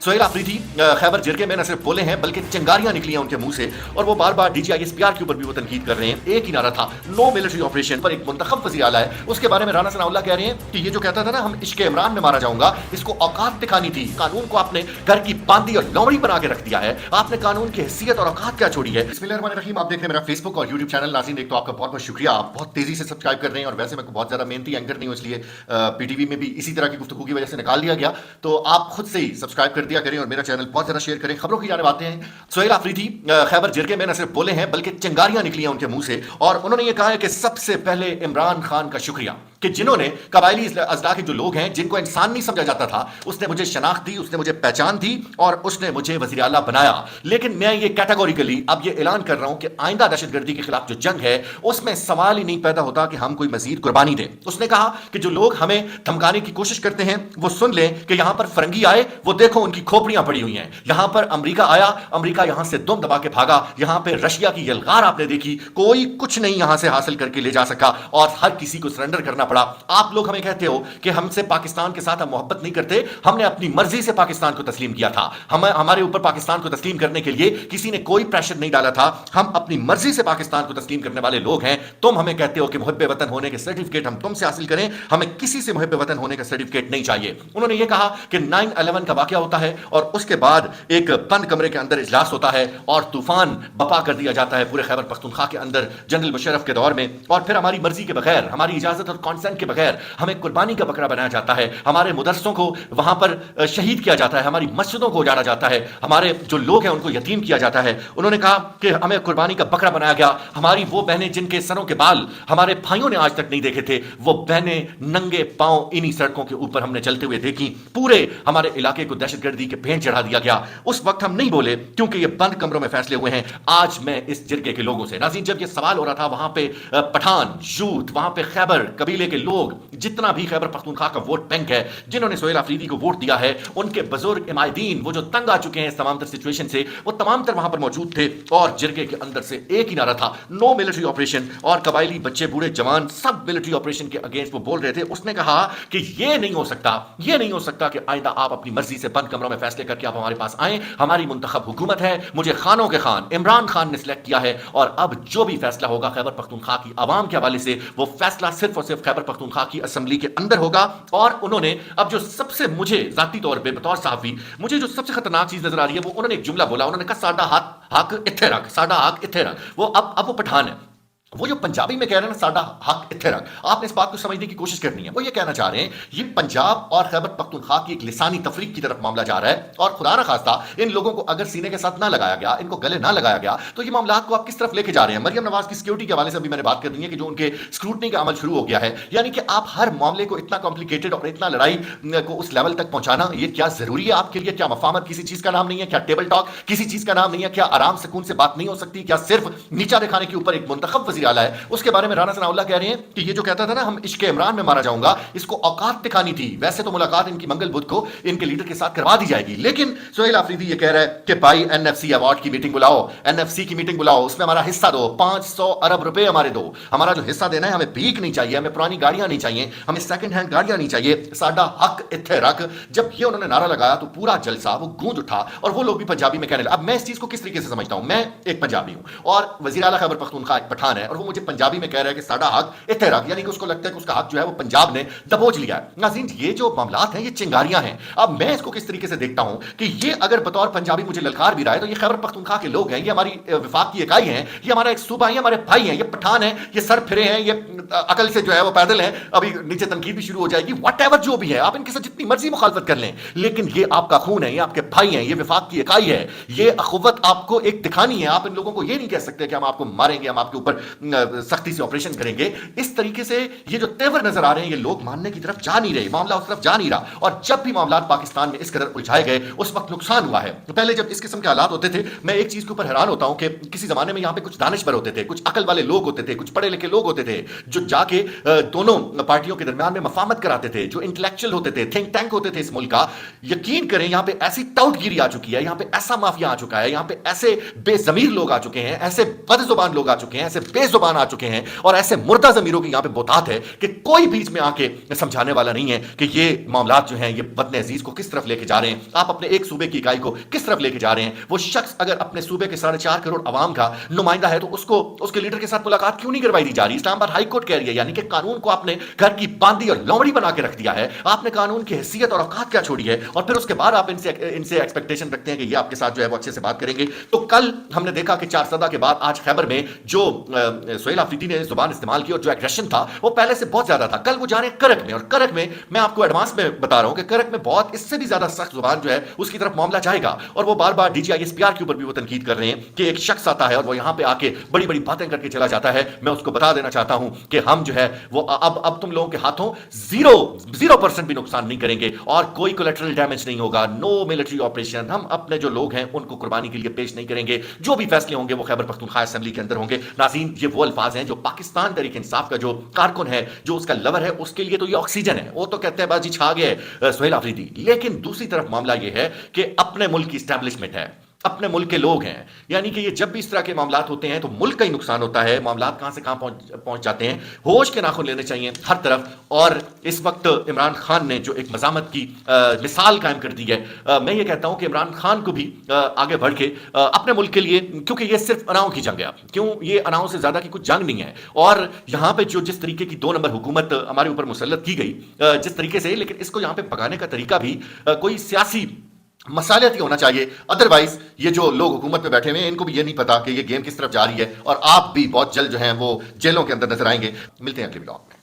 सोहेल आफरीदी खैबर जिरके में न सिर्फ बोले हैं बल्कि चिंगारियां निकली हैं उनके मुंह से और वो बार बार DGISPR के ऊपर भी वो तनकीद कर रहे हैं। एक ही नारा था, नो मिलिट्री ऑपरेशन, पर एक मुंतखब वज़ीर आला है उसके बारे में राना सनाउल्लाह कह रहे हैं कि ये जो कहता था ना हम इश्क इमरान में मारा जाऊंगा, इसको औकात दिखानी थी। कानून को आपने घर की बांदी और लौड़ी बना के रख दिया है, आपने कानून की हैसियत और औकात क्या छोड़ी है। बिस्मिल्लाहिर्रहमानिर्रहीम, आप देख रहे हैं मेरा फेसबुक और यूट्यूब चैनल। नाज़रीन, एक तो आपका बहुत बहुत शुक्रिया, आप बहुत तेजी से सब्सक्राइब कर रहे हैं और वैसे मैं बहुत ज़्यादा मेहनती एंकर नहीं हूँ, इसलिए PTV में भी इसी तरह की गुफ्तगू की वजह से निकाल दिया गया। तो आप खुद से ही सब्सक्राइब कर दिया करें और मेरा चैनल बहुत ज्यादा शेयर करें। खबरों की जानिब आते हैं। सोहेल आफरीदी खैबर जिरके में न सिर्फ बोले हैं बल्कि चिंगारियां निकली हैं उनके मुंह से और उन्होंने ये कहा है कि सबसे पहले इमरान खान का शुक्रिया कि जिन्होंने कबायली अजला के जो लोग हैं जिनको इंसान नहीं समझा जाता था, उसने मुझे शनाख्त दी, उसने मुझे पहचान दी और उसने मुझे वज़ीर आला बनाया। लेकिन मैं ये कैटेगोरिकली अब ये ऐलान कर रहा हूं कि आइंदा दहशतगर्दी के खिलाफ जो जंग है उसमें सवाल ही नहीं पैदा होता कि हम कोई मजीद कुर्बानी दें। उसने कहा कि जो लोग हमें धमकाने की कोशिश करते हैं वो सुन लें कि यहां पर फरंगी आए, वो देखो उनकी खोपड़ियां पड़ी हुई हैं। यहां पर अमेरिका आया, अमेरिका यहां से दुम दबा के भागा। यहां पर रशिया की यलगार आपने देखी, कोई कुछ नहीं यहां से हासिल करके ले जा सका और हर किसी को सरेंडर करना पड़ा। आप लोग हमें कहते हो कि हमसे पाकिस्तान के साथ हम मोहब्बत नहीं करते, हमने अपनी मर्जी से पाकिस्तान को तस्लीम किया था। हमारे ऊपर पाकिस्तान को तस्लीम करने के लिए किसी ने कोई प्रेशर नहीं डाला था, हम अपनी मर्जी से पाकिस्तान को तस्लीम करने वाले लोग हैं। तुम हमें कहते हो कि मुहब्बे वतन होने के सर्टिफिकेट हम तुमसे हासिल करें, हमें किसी से मुहब्बे वतन होने का सर्टिफिकेट नहीं चाहिए। उन्होंने यह कहा कि 9/11 का वाकया होता है और उसके बाद एक बंद कमरे के अंदर इजलास होता है और तूफान बपा कर दिया जाता है पूरे खैबर पख्तूनख्वा के अंदर जनरल मुशर्रफ के दौर में, और फिर हमारी मर्जी के बगैर, हमारी इजाजत और कॉन्सेंट के बगैर हमें कुर्बानी का बकरा बनाया जाता है। हमारे मुदरसों को वहां पर शहीद किया जाता है, हमारी मस्जिदों को उजाड़ा जाता है, हमारे जो लोग हैं उनको यतीम किया जाता है। उन्होंने कहा कि हमें कुर्बानी का बकरा बनाया गया। हमारी वो बहनें जिनके सरों के बाल हमारे भाइयों ने आज तक नहीं देखे थे, वो बहनें नंगे पांव इन्हीं सड़कों के ऊपर हमने चलते हुए देखी। पूरे हमारे इलाके को दहशतगर्दी के भेंट चढ़ा दिया गया। उस वक्त हम नहीं बोले क्योंकि ये बंद कमरों में फैसले हुए हैं। आज मैं इस जिरगे के लोगों से, नाज़रीन, जब ये सवाल हो रहा था वहां पे पठान, यूथ, वहां पे खैबर कबीले के लोग, जितना भी खैबर पख्तूनख्वा का वोट बैंक है, जिन्होंने सोहेल आफरीदी को वोट दिया है, उनके बुजुर्ग इमायदीन, वो जो तंग आ चुके हैं इस तमाम तर सिचुएशन से, वो तमाम तर वहां पर मौजूद थे और जिरगे के अंदर से एक ही नारा था, नो मिलिट्री ऑपरेशन। और कबायली बच्चे, बूढ़े, जवान सब मिलिट्री ऑपरेशन के अगेंस्ट वो बोल रहे थे। उसने कहा कि ये नहीं हो सकता, ये नहीं हो सकता कि आइंदा आप अपनी मर्जी से बंद कमरों में फैसले करके आप हमारे पास आए। हमारी मुंतखब हुकूमत है, मुझे खानों के खान इमरान खान ने सिलेक्ट किया है और अब जो भी फैसला होगा खैबर पख्तूनख्वा की आवाम के हवाले से, वो फैसला सिर्फ और सिर्फ खैबर पख्तूनख्वा की असेंबली के अंदर होगा। और उन्होंने अब जो सबसे मुझे जाती तौर पे बतौर सहाफी मुझे जो सबसे खतरनाक चीज नजर आ रही है, वो उन्होंने एक जुमला बोला। उन्होंने कहा साडा हक इत्थे रख, साडा हक इत्थे रख। वो अब वो पठान है, वो जो पंजाबी में कह रहे हैं ना साडा हक इत्थे रख, आपने इस बात को समझने की कोशिश करनी है। वो ये कहना चाह रहे हैं ये पंजाब और खैबर पख्तूनख्वा की एक लिसानी तफरीक की तरफ मामला जा रहा है और खुदा ना खास्ता इन लोगों को अगर सीने के साथ ना लगाया गया, इनको गले ना लगाया गया, तो ये मामला को आप किस तरफ लेके जा रहे हैं। मरियम नवाज की सिक्योरिटी के हवाले से भी मैंने बात कर दी है कि जो उनके स्क्रूटनी का अमल शुरू हो गया है, यानी कि आप हर मामले को इतना कॉम्प्लिकेटेड और इतना लड़ाई को उस लेवल तक पहुंचाना, ये क्या जरूरी है आपके लिए? क्या मफामत किसी चीज का नाम नहीं है? क्या टेबल टॉक किसी चीज का नाम नहीं है? क्या आराम सुकून से बात नहीं हो सकती? क्या सिर्फ नीचा दिखाने के ऊपर एक मुंतखब वज़ीर आला है उसके बारे में राना सनाउल्लाह कह रहे हैं कि ये जो कहता था ना हम इश्क इमरान में मारा जाऊंगा, इसको औकात दिखानी थी। वैसे तो मुलाकात इनकी मंगल बुध को इनके लीडर के साथ करवा दी जाएगी, लेकिन सोहेल आफरीदी ये कह रहा है कि भाई NFC अवार्ड की मीटिंग बुलाओ, NFC की मीटिंग बुलाओ, उसमें हमारा हिस्सा दो, 500 अरब रुपए हमारे दो। हमारा जो हिस्सा देना है, हमें भीख नहीं चाहिए, हमें पुरानी गाड़ियां नहीं चाहिए, हमें सेकंड हैंड गाड़ियां नहीं चाहिए, साडा हक इत्थे रख। जब ये उन्होंने नारा लगाया तो पूरा जलसा वो गूंज उठा और वो लोग भी पंजाबी में कहने लगे। अब मैं इस चीज को किस तरीके से समझता हूं, मैं एक पंजाबी हूं और वज़ीर आला खैबर पख्तूनख्वा एक पठान है और वो मुझे पंजाबी में कह रहा है कि साडा हक इत्थे रख, यानी कि उसको लगता है कि उसका हक जो है वो पंजाब ने दबोच लिया है। नाज़रीन, ये जो मामलात हैं ये चिंगारियां हैं। अब मैं इसको किस तरीके से देखता हूं कि ये अगर बतौर पंजाबी मुझे ललकार भी रहा है तो ये खैबर पख्तूनख्वा के लोग हैं, ये हमारी विफाक की इकाई हैं, ये हमारा एक सूबा है, हमारे भाई हैं, ये पठान हैं, ये सर फिरे हैं, ये अकल से जो है वो पैदल हैं। अभी नीचे तनकीद भी शुरू हो जाएगी, व्हाटएवर जो भी है, आप इनके साथ जितनी मर्जी मुखालफत कर लें, लेकिन ये आपका खून है, ये आपके भाई हैं, ये विफाक की इकाई है, ये अखुवत आपको एक दिखानी है। आप इन लोगों को ये नहीं कह सकते कि हम आपको मारेंगे, हम आपके ऊपर सख्ती से ऑपरेशन करेंगे। इस तरीके से ये जो तेवर नजर आ रहे हैं, ये लोग मानने की तरफ जा नहीं रहे, मामला उस तरफ जा नहीं रहा। और जब भी मामला पाकिस्तान में इस कदर उलझाए गए उस वक्त नुकसान हुआ है। तो पहले जब इस किस्म के हालात होते थे, मैं एक चीज के ऊपर हैरान होता हूं कि किसी जमाने में यहां पे कुछ दानिशवर होते थे, कुछ अकल वाले लोग होते थे, कुछ पढ़े लिखे लोग होते थे जो जाके दोनों पार्टियों के दरमियान में मफामत कराते थे, जो इंटेलेक्चुअल होते थे, थिंक टैंक होते थे इस मुल्क का। यकीन करें यहां पे ऐसी टाउटगिरी आ चुकी है, यहां पे ऐसा माफिया आ चुका है, यहां पे ऐसे बेजमीर लोग आ चुके हैं, ऐसे बदजुबान लोग आ चुके हैं, ऐसे बेजुबान आ चुके हैं और ऐसे मुर्दा ज़मीरों की यहाँ पे बोतात है कि कोई बीच में आके समझाने वाला नहीं है कि ये मामलात जो हैं ये वतन अजीज को किस तरफ लेके जा रहे हैं, आप अपने एक सूबे की इकाई को किस तरफ लेके जा रहे हैं। वो शख्स अगर अपने सूबे के 4.5 करोड़ अवाम का नुमाइंदा है तो उसको उसके लीडर के साथ मुलाकात क्यों नहीं करवाई दी जा रही। इस्लामाबाद हाई कोर्ट कह रही है यानी कि कानून को आपने घर की बांदी और लोमड़ी बना के रख दिया है, आपने कानून की हैसियत और औकात क्या छोड़ी है, और फिर उसके बाद आप इनसे एक्सपेक्टेशन रखते हैं कि ये आपके साथ जो है वो अच्छे से बात करेंगे। तो कल हमने देखा कि 4 सदा के बाद आज खैबर में जो सुहेल आफरीदी ने जुबान इस्तेमाल की और जो एग्रेशन था वो पहले से बहुत ज्यादा था। कल वो जा रहे हैं करक में, और करक में मैं आपको एडवांस में बता रहा हूं कि करक में बहुत इससे भी ज्यादा सख्त जुबान जो है उसकी तरफ मामला जाएगा। और वो बार बार डीजीआई एसपीआर के ऊपर भी वो तनकीद कर रहे हैं कि एक शख्स आता है और वो यहां पे आके बड़ी बड़ी बातें करके चला जाता है। मैं उसको बता देना चाहता हूं कि हम जो है वो अब तुम लोगों के हाथों 0% भी नुकसान नहीं करेंगे और कोई कोलेटरल डैमेज नहीं होगा। नो मिलिट्री ऑपरेशन, हम अपने जो लोग हैं उनको कुर्बानी के लिए पेश नहीं करेंगे। जो भी फैसले होंगे वो खैबर पख्तूनख्वा असेंबली के अंदर होंगे। नाज़रीन, ये वो अल्फाज हैं जो पाकिस्तान तहरीक इंसाफ का जो कारकुन है, जो उसका लवर है, उसके लिए तो ये ऑक्सीजन है। वो तो कहते हैं बाजी छा गए सुहेल आफरीदी। लेकिन दूसरी तरफ मामला ये है कि अपने मुल्क की स्टैब्लिशमेंट है, अपने मुल्क के लोग हैं, यानी कि ये जब भी इस तरह के मामलात होते हैं तो मुल्क का ही नुकसान होता है। मामलात कहां से कहां पहुंच जाते हैं। होश के नाखून लेने चाहिए हर तरफ। और इस वक्त इमरान खान ने जो एक मजामत की मिसाल कायम कर दी है, मैं ये कहता हूं कि इमरान खान को भी आगे बढ़ के अपने मुल्क के लिए, क्योंकि ये सिर्फ अनाओं की जंग है, क्यों ये अनाओं से ज्यादा की कुछ जंग नहीं है। और यहाँ पे जो जिस तरीके की 2 नंबर हुकूमत हमारे ऊपर मुसल्लत की गई जिस तरीके से, लेकिन इसको यहाँ पे भगाने का तरीका भी कोई सियासी मसालियत ही होना चाहिए। अदरवाइज ये जो लोग हुकूमत पे बैठे हुए हैं इनको भी ये नहीं पता कि ये गेम किस तरफ जा रही है, और आप भी बहुत जल्द जो है वो जेलों के अंदर नजर आएंगे। मिलते हैं अगले ब्लॉग में।